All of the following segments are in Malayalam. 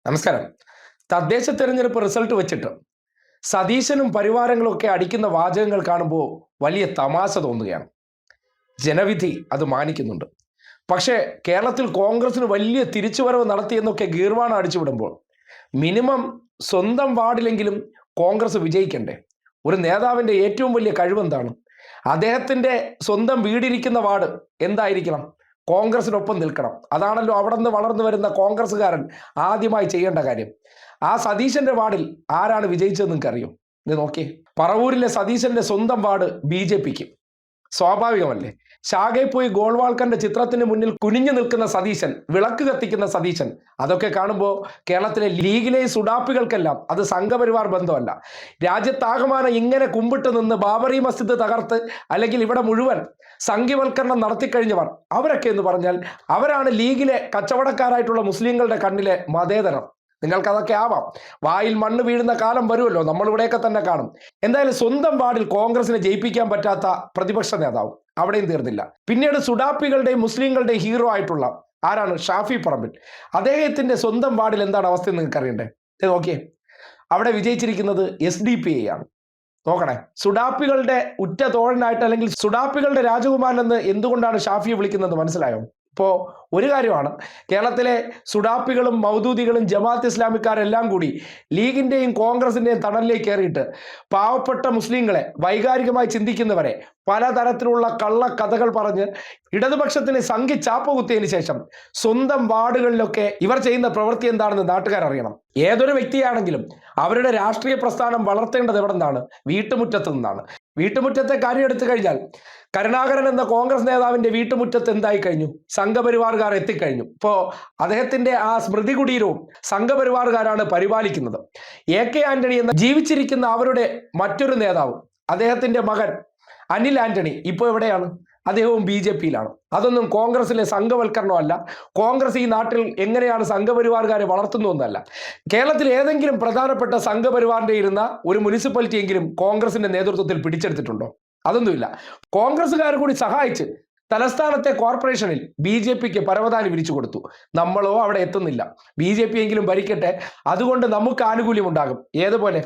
നമസ്കാരം. തദ്ദേശ തെരഞ്ഞെടുപ്പ് റിസൾട്ട് വെച്ചിട്ട് സതീശനും പരിവാരങ്ങളും ഒക്കെ അടിക്കുന്ന വാചകങ്ങൾ കാണുമ്പോൾ വലിയ തമാശ തോന്നുകയാണ്. ജനവിധി അത് മാനിക്കുന്നുണ്ട്. പക്ഷേ കേരളത്തിൽ കോൺഗ്രസിന് വലിയ തിരിച്ചുവരവ് നടത്തിയെന്നൊക്കെ ഗീർവാണം അടിച്ചുവിടുമ്പോൾ മിനിമം സ്വന്തം വാർഡിലെങ്കിലും കോൺഗ്രസ് വിജയിക്കണ്ടേ? ഒരു നേതാവിൻ്റെ ഏറ്റവും വലിയ കഴിവെന്താണ്? അദ്ദേഹത്തിൻ്റെ സ്വന്തം വീടിരിക്കുന്ന വാർഡ് എന്തായിരിക്കണം? കോൺഗ്രസിനൊപ്പം നിൽക്കണം. അതാണല്ലോ അവിടെ നിന്ന് വളർന്നു വരുന്ന കോൺഗ്രസ്സുകാരൻ ആദ്യമായി ചെയ്യേണ്ട കാര്യം. ആ സതീശന്റെ വാർഡിൽ ആരാണ് വിജയിച്ചതെന്ന് നിങ്ങൾക്കറിയും? ഇത് നോക്കിയേ. പറവൂരിലെ സതീശന്റെ സ്വന്തം വാർഡ് BJPക്ക്. സ്വാഭാവികമല്ലേ? ശാഖയിൽ പോയി ഗോൾവാൾക്കറിന്റെ ചിത്രത്തിന് മുന്നിൽ കുനിഞ്ഞു നിൽക്കുന്ന സതീശൻ, വിളക്ക് കത്തിക്കുന്ന സതീശൻ, അതൊക്കെ കാണുമ്പോൾ കേരളത്തിലെ ലീഗിലെ സുഡാപ്പികൾക്കെല്ലാം അത് സംഘപരിവാർ ബന്ധമല്ല. രാജ്യത്താകമാനം ഇങ്ങനെ കുമ്പിട്ട് നിന്ന് ബാബറി മസ്ജിദ് തകർത്ത് അല്ലെങ്കിൽ ഇവിടെ മുഴുവൻ സംഘിവൽക്കരണം നടത്തിക്കഴിഞ്ഞവർ അവരൊക്കെ എന്ന് പറഞ്ഞാൽ അവരാണ് ലീഗിലെ കച്ചവടക്കാരായിട്ടുള്ള മുസ്ലിങ്ങളുടെ കണ്ണിലെ മതേതരം. നിങ്ങൾക്കതൊക്കെ ആവാം. വായിൽ മണ്ണ് വീഴുന്ന കാലം വരുമല്ലോ, നമ്മളിവിടെയൊക്കെ തന്നെ കാണും. എന്തായാലും സ്വന്തം വാർഡിൽ കോൺഗ്രസിനെ ജയിപ്പിക്കാൻ പറ്റാത്ത പ്രതിപക്ഷ നേതാവ് അവിടെയും തീർന്നില്ല. പിന്നീട് സുഡാപ്പികളുടെയും മുസ്ലിങ്ങളുടെയും ഹീറോ ആയിട്ടുള്ള ആരാണ്? ഷാഫി പറമ്പിൽ. അദ്ദേഹത്തിന്റെ സ്വന്തം വാർഡിൽ എന്താണ് അവസ്ഥ എന്ന് നിങ്ങൾക്ക് അറിയണ്ടേ? നോക്കിയേ, അവിടെ വിജയിച്ചിരിക്കുന്നത് SDPI ആണ്. നോക്കണേ, സുഡാപ്പികളുടെ ഉറ്റ തോഴനായിട്ട് അല്ലെങ്കിൽ സുഡാപ്പികളുടെ രാജകുമാരൻ എന്ന് എന്തുകൊണ്ടാണ് ഷാഫിയെ വിളിക്കുന്നത് മനസ്സിലായോ? ഇപ്പോൾ ഒരു കാര്യമാണ്, കേരളത്തിലെ സുഡാപ്പികളും മൗദൂദികളും ജമാഅത്ത് ഇസ്ലാമിക്കാരെല്ലാം കൂടി ലീഗിൻ്റെയും കോൺഗ്രസിൻ്റെയും തണലിലേക്ക് കയറിയിട്ട് പാവപ്പെട്ട മുസ്ലിങ്ങളെ, വൈകാരികമായി ചിന്തിക്കുന്നവരെ പലതരത്തിലുള്ള കള്ളക്കഥകൾ പറഞ്ഞ് ഇടതുപക്ഷത്തിന് സംഘി ചാപ്പ കുത്തിയതിന് ശേഷം സ്വന്തം വാർഡുകളിലൊക്കെ ഇവർ ചെയ്യുന്ന പ്രവൃത്തി എന്താണെന്ന് നാട്ടുകാരറിയണം. ഏതൊരു വ്യക്തിയാണെങ്കിലും അവരുടെ രാഷ്ട്രീയ പ്രസ്ഥാനം വളർത്തേണ്ടത് എവിടെ നിന്നാണ്? വീട്ടുമുറ്റത്ത് നിന്നാണ്. വീട്ടുമുറ്റത്തെ കാര്യം എടുത്തു കഴിഞ്ഞാൽ കരുണാകരൻ എന്ന കോൺഗ്രസ് നേതാവിന്റെ വീട്ടുമുറ്റത്ത് എന്തായി കഴിഞ്ഞു? സംഘപരിവാറുകാർ എത്തിക്കഴിഞ്ഞു. ഇപ്പോൾ അദ്ദേഹത്തിന്റെ ആ സ്മൃതി കുടീരവും സംഘപരിവാറുകാരാണ് പരിപാലിക്കുന്നത്. AK ആന്റണി എന്ന ജീവിച്ചിരിക്കുന്ന അവരുടെ മറ്റൊരു നേതാവ്, അദ്ദേഹത്തിന്റെ മകൻ അനിൽ ആന്റണി ഇപ്പോൾ എവിടെയാണ്? അദ്ദേഹവും BJPയിലാണ്. അതൊന്നും കോൺഗ്രസിലെ സംഘവൽക്കരണമല്ല. കോൺഗ്രസ് ഈ നാട്ടിൽ എങ്ങനെയാണ് സംഘപരിവാറുകാരെ വളർത്തുന്നു എന്നല്ല. കേരളത്തിൽ ഏതെങ്കിലും പ്രധാനപ്പെട്ട സംഘപരിവാറിന്റെ ഇരുന്ന ഒരു മുനിസിപ്പാലിറ്റി എങ്കിലും കോൺഗ്രസിന്റെ നേതൃത്വത്തിൽ പിടിച്ചെടുത്തിട്ടുണ്ടോ? അതൊന്നുമില്ല. കോൺഗ്രസ്സുകാർ കൂടി സഹായിച്ച് തലസ്ഥാനത്തെ കോർപ്പറേഷനിൽ BJPക്ക് പരവതാനി വിരിച്ചു കൊടുത്തു. നമ്മളോ അവിടെ എത്തുന്നില്ല. BJP എങ്കിലും ഭരിക്കട്ടെ, അതുകൊണ്ട് നമുക്ക് ആനുകൂല്യം ഉണ്ടാകും. ഏതുപോലെ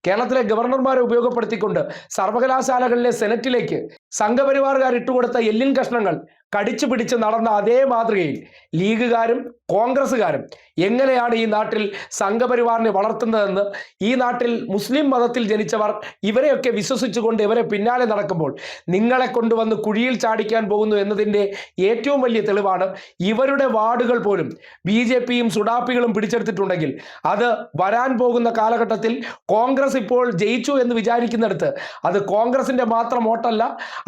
കേരളത്തിലെ ഗവർണർമാരെ ഉപയോഗപ്പെടുത്തിക്കൊണ്ട് സർവകലാശാലകളിലെ സെനറ്റിലേക്ക് സംഘപരിവാറുകാർ ഇട്ടുകൊടുത്ത എല്ലിൻ കഷ്ണങ്ങൾ കടിച്ചു പിടിച്ച് നടന്ന അതേ മാതൃകയിൽ ലീഗുകാരും കോൺഗ്രസ്സുകാരും എങ്ങനെയാണ് ഈ നാട്ടിൽ സംഘപരിവാറിനെ വളർത്തുന്നതെന്ന്, ഈ നാട്ടിൽ മുസ്ലിം മതത്തിൽ ജനിച്ചവർ ഇവരെയൊക്കെ വിശ്വസിച്ചുകൊണ്ട് ഇവരെ പിന്നാലെ നടക്കുമ്പോൾ നിങ്ങളെ കൊണ്ടുവന്ന് കുഴിയിൽ ചാടിക്കാൻ പോകുന്നു എന്നതിൻ്റെ ഏറ്റവും വലിയ തെളിവാണ് ഇവരുടെ വാർഡുകൾ പോലും BJPയും സുഡാപ്പികളും പിടിച്ചെടുത്തിട്ടുണ്ടെങ്കിൽ അത് വരാൻ പോകുന്ന കാലഘട്ടത്തിൽ കോൺഗ്രസ് ഇപ്പോൾ ജയിച്ചു എന്ന് വിചാരിക്കുന്നിടത്ത് അത് കോൺഗ്രസിന്റെ മാത്രം വോട്ടല്ല,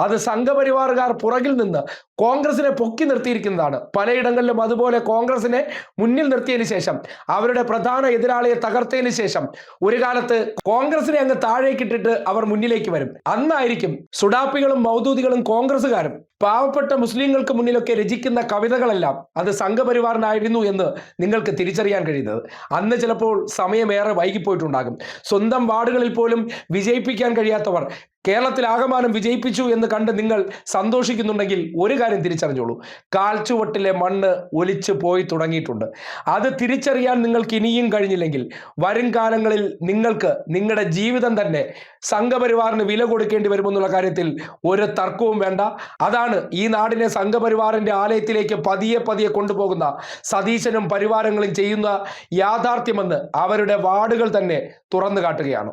അത് സംഘപരിവാറുകാർ പുറകിൽ നിന്ന് കോൺഗ്രസിനെ പൊക്കി നിർത്തിയിരിക്കുന്നതാണ്. പലയിടങ്ങളിലും അതുപോലെ കോൺഗ്രസിനെ മുന്നിൽ നിർത്തിയതിനു ശേഷം അവരുടെ പ്രധാന എതിരാളിയെ തകർത്തതിന് ശേഷം ഒരു കാലത്ത് കോൺഗ്രസിനെ അങ്ങ് താഴേക്കിട്ടിട്ട് അവർ മുന്നിലേക്ക് വരും. അന്നായിരിക്കും സുഡാപ്പികളും മൗദൂദികളും കോൺഗ്രസ്സുകാരും പാവപ്പെട്ട മുസ്ലിങ്ങൾക്ക് മുന്നിലൊക്കെ രചിക്കുന്ന കവിതകളെല്ലാം അത് സംഘപരിവാറിനായിരുന്നു എന്ന് നിങ്ങൾക്ക് തിരിച്ചറിയാൻ കഴിയുന്നത്. അന്ന് ചിലപ്പോൾ സമയമേറെ വൈകിപ്പോയിട്ടുണ്ടാകും. സ്വന്തം വാർഡുകളിൽ പോലും വിജയിപ്പിക്കാൻ കഴിയാത്തവർ കേരളത്തിൽ ആകമാനം വിജയിപ്പിച്ചു എന്ന് കണ്ട് നിങ്ങൾ സന്തോഷിക്കുന്നുണ്ടെങ്കിൽ ഒരു കാര്യം തിരിച്ചറിഞ്ഞോളൂ, കാൽച്ചുവട്ടിലെ മണ്ണ് ഒലിച്ചു പോയി തുടങ്ങിയിട്ടുണ്ട്. അത് തിരിച്ചറിയാൻ നിങ്ങൾക്ക് ഇനിയും കഴിഞ്ഞില്ലെങ്കിൽ വരും കാലങ്ങളിൽ നിങ്ങൾക്ക് നിങ്ങളുടെ ജീവിതം തന്നെ സംഘപരിവാറിന് വില കൊടുക്കേണ്ടി വരുമെന്നുള്ള കാര്യത്തിൽ ഒരു തർക്കവും വേണ്ട. അതാണ് ഈ നാടിനെ സംഘപരിവാറിന്റെ ആലയത്തിലേക്ക് പതിയെ പതിയെ കൊണ്ടുപോകുന്ന സതീശനും പരിവാരങ്ങളും ചെയ്യുന്ന യാഥാർത്ഥ്യമെന്ന് അവരുടെ വാർഡുകൾ തന്നെ തുറന്നു കാട്ടുകയാണ്.